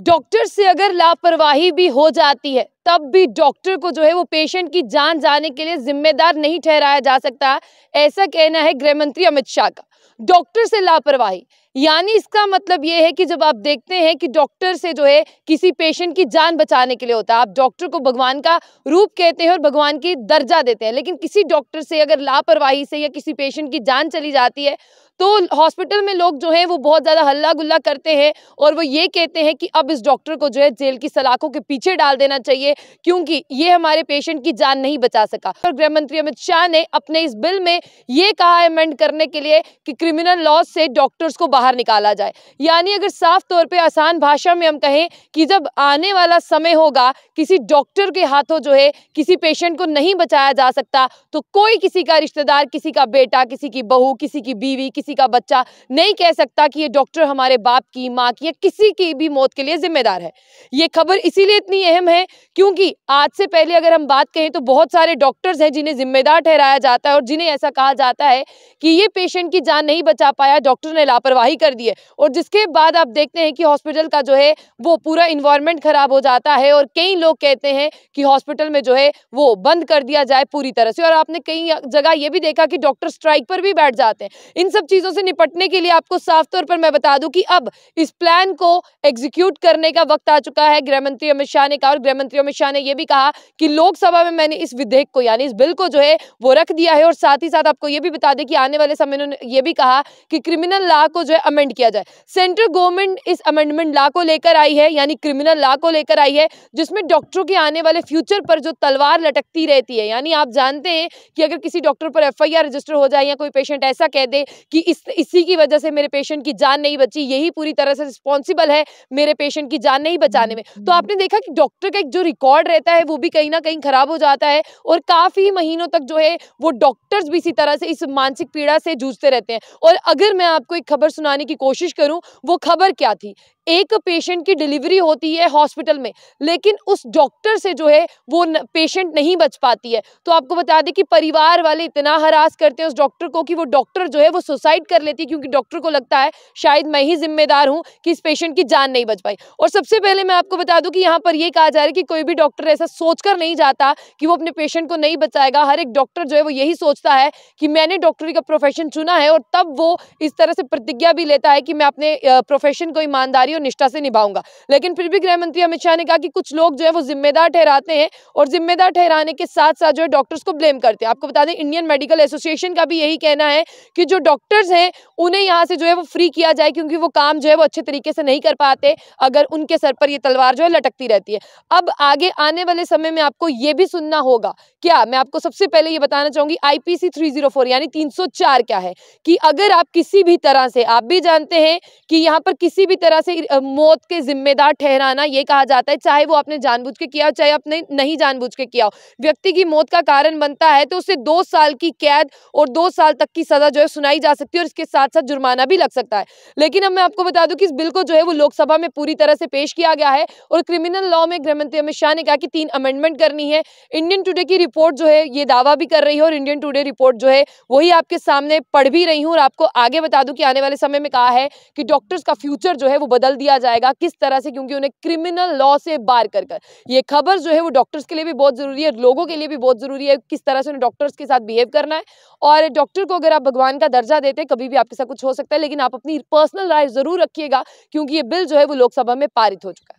Doctor से अगर लापरवाही भी हो जाती है तब भी डॉक्टर को जो है वो पेशेंट की जान जाने के लिए जिम्मेदार नहीं ठहराया जा सकता, ऐसा कहना है गृह मंत्री अमित शाह का। डॉक्टर से लापरवाही यानी इसका मतलब ये है कि जब आप देखते हैं कि डॉक्टर से जो है किसी पेशेंट की जान बचाने के लिए होता है, आप डॉक्टर को भगवान का रूप कहते हैं और भगवान की दर्जा देते हैं, लेकिन किसी डॉक्टर से अगर लापरवाही से या किसी पेशेंट की जान चली जाती है तो हॉस्पिटल में लोग जो हैं वो बहुत ज़्यादा हल्ला गुल्ला करते हैं और वो ये कहते हैं कि अब इस डॉक्टर को जो है जेल की सलाखों के पीछे डाल देना चाहिए क्योंकि ये हमारे पेशेंट की जान नहीं बचा सका। और गृह मंत्री अमित शाह ने अपने इस बिल में ये कहा है अमेंड करने के लिए कि क्रिमिनल लॉ से डॉक्टर्स को बाहर निकाला जाए। यानी अगर साफ तौर पर आसान भाषा में हम कहें कि जब आने वाला समय होगा किसी डॉक्टर के हाथों जो है किसी पेशेंट को नहीं बचाया जा सकता तो कोई किसी का रिश्तेदार, किसी का बेटा, किसी की बहू, किसी की बीवी, किसी का बच्चा नहीं कह सकता कि ये डॉक्टर हमारे बाप की, माँ की या किसी की भी मौत के लिए जिम्मेदार है। ये खबर इसीलिए इतनी अहम है क्योंकि आज से पहले अगर हम बात कहें तो बहुत सारे डॉक्टर्स हैं जिन्हें जिम्मेदार ठहराया जाता है और जिन्हें ऐसा कहा जाता है कि ये पेशेंट की जान नहीं बचा पाया, डॉक्टर ने लापरवाही कर दी है और जिसके बाद आप देखते हैं कि हॉस्पिटल का जो है वो पूरा इन्वायरमेंट खराब हो जाता है और कई लोग कहते हैं कि हॉस्पिटल में जो है वो बंद कर दिया जाए पूरी तरह से। और आपने कई जगह ये भी देखा कि डॉक्टर स्ट्राइक पर भी बैठ जाते हैं। इन सब चीजों से निपटने के लिए आपको साफ तौर पर मैं बता दूं कि अब इस प्लान को एग्जीक्यूट करने का वक्त आ चुका है। गृह मंत्री अमित शाह ने कहा और गृह मंत्री अमित शाह ने यह भी कहा कि लोकसभा में मैंने इस विधेयक को यानी इस बिल को जो है वो रख दिया है और साथ ही साथ आपको यह भी बता दें कि आने वाले समय में यह भी कहा कि क्रिमिनल लॉ को जो है अमेंड किया जाए। सेंट्रल गवर्नमेंट इस अमेंडमेंट लॉ को लेकर आई है यानी क्रिमिनल लॉ को लेकर आई है जिसमें डॉक्टरों के आने वाले फ्यूचर पर जो तलवार लटकती रहती है, यानी आप जानते हैं कि अगर किसी डॉक्टर पर एफआईआर रजिस्टर हो जाए या कोई पेशेंट ऐसा कह दे कि इसी की वजह से मेरे पेशेंट की जान नहीं बची, यही पूरी तरह से रिस्पॉन्सिबल है मेरे पेशेंट की जान नहीं बचाने में, तो आपने देखा कि डॉक्टर का एक जो रिकॉर्ड रहता है वो भी कहीं ना कहीं खराब हो जाता है और काफी महीनों तक जो है वो डॉक्टर्स भी इसी तरह से इस मानसिक पीड़ा से जूझते रहते हैं। और अगर मैं आपको एक खबर सुनाने की कोशिश करूं, वो खबर क्या थी? एक पेशेंट की डिलीवरी होती है हॉस्पिटल में लेकिन उस डॉक्टर से जो है वो पेशेंट नहीं बच पाती है, तो आपको बता दें कि परिवार वाले इतना हरास करते हैं उस डॉक्टर को कि वो डॉक्टर जो है वो सुसाइड कर लेती है क्योंकि डॉक्टर को लगता है शायद मैं ही जिम्मेदार हूं कि इस पेशेंट की जान नहीं बच पाई। और सबसे पहले मैं आपको बता दूं कि यहाँ पर यह कहा जा रहा है कि कोई भी डॉक्टर ऐसा सोचकर नहीं जाता कि वो अपने पेशेंट को नहीं बचाएगा। हर एक डॉक्टर जो है वो यही सोचता है कि मैंने डॉक्टरी का प्रोफेशन चुना है और तब वो इस तरह से प्रतिज्ञा भी लेता है कि मैं अपने प्रोफेशन को ईमानदारी और निष्ठा से निभाऊंगा। लेकिन फिर भी गृह मंत्री अमित शाह ने कहा कि कुछ लोग जो है वो जिम्मेदार ठहराते हैं और जिम्मेदार ठहराने के साथ साथ जो है डॉक्टर्स को ब्लेम करते हैं। आपको बता दें इंडियन मेडिकल एसोसिएशन का भी यही कहना है कि जो डॉक्टर्स हैं उन्हें यहाँ से जो है वो फ्री किया जाए क्योंकि वो काम जो है वो अच्छे तरीके से नहीं कर पाते अगर उनके सर पर ये तलवार जो है लटकती रहती है। अब आगे आने वाले समय में आपको ये भी सुनना होगा। क्या मैं आपको सबसे पहले ये बताना चाहूंगी आईपीसी 304 यानी 304 क्या है कि अगर आप किसी भी तरह से, आप भी जानते हैं कि यहाँ पर किसी भी तरह से मौत के जिम्मेदार ठहराना ये कहा जाता है, चाहे वो आपने जानबूझ के किया हो चाहे आपने नहीं जानबूझ के किया हो, व्यक्ति की मौत का कारण बनता है तो उसे 2 साल की कैद और 2 साल तक की सजा जो है सुनाई जा सकती है और इसके साथ साथ जुर्माना भी लग सकता है। लेकिन अब मैं आपको बता दूं कि इस बिल को जो है वो लोकसभा में पूरी तरह से पेश किया गया है और क्रिमिनल लॉ में गृह मंत्री अमित शाह ने कहा कि 3 अमेंडमेंट करनी है। इंडियन टुडे की रिपोर्ट जो है ये दावा भी कर रही है और इंडियन टुडे रिपोर्ट जो है वही आपके सामने पढ़ भी रही हूँ और आपको आगे बता दूं कि आने वाले समय में कहा है कि डॉक्टर्स का फ्यूचर जो है वो बदल दिया जाएगा। किस तरह से? क्योंकि उन्हें क्रिमिनल लॉ से बाहर कर ये खबर जो है वो डॉक्टर्स के लिए भी बहुत जरूरी है, लोगों के लिए भी बहुत जरूरी है किस तरह से उन्हें डॉक्टर्स के साथ बिहेव करना है। और डॉक्टर को अगर आप भगवान का दर्जा देते हैं कभी भी आपके साथ कुछ हो सकता है, लेकिन आप अपनी पर्सनल राय जरूर रखिएगा क्योंकि ये बिल जो है वो लोकसभा में पारित हो चुका है।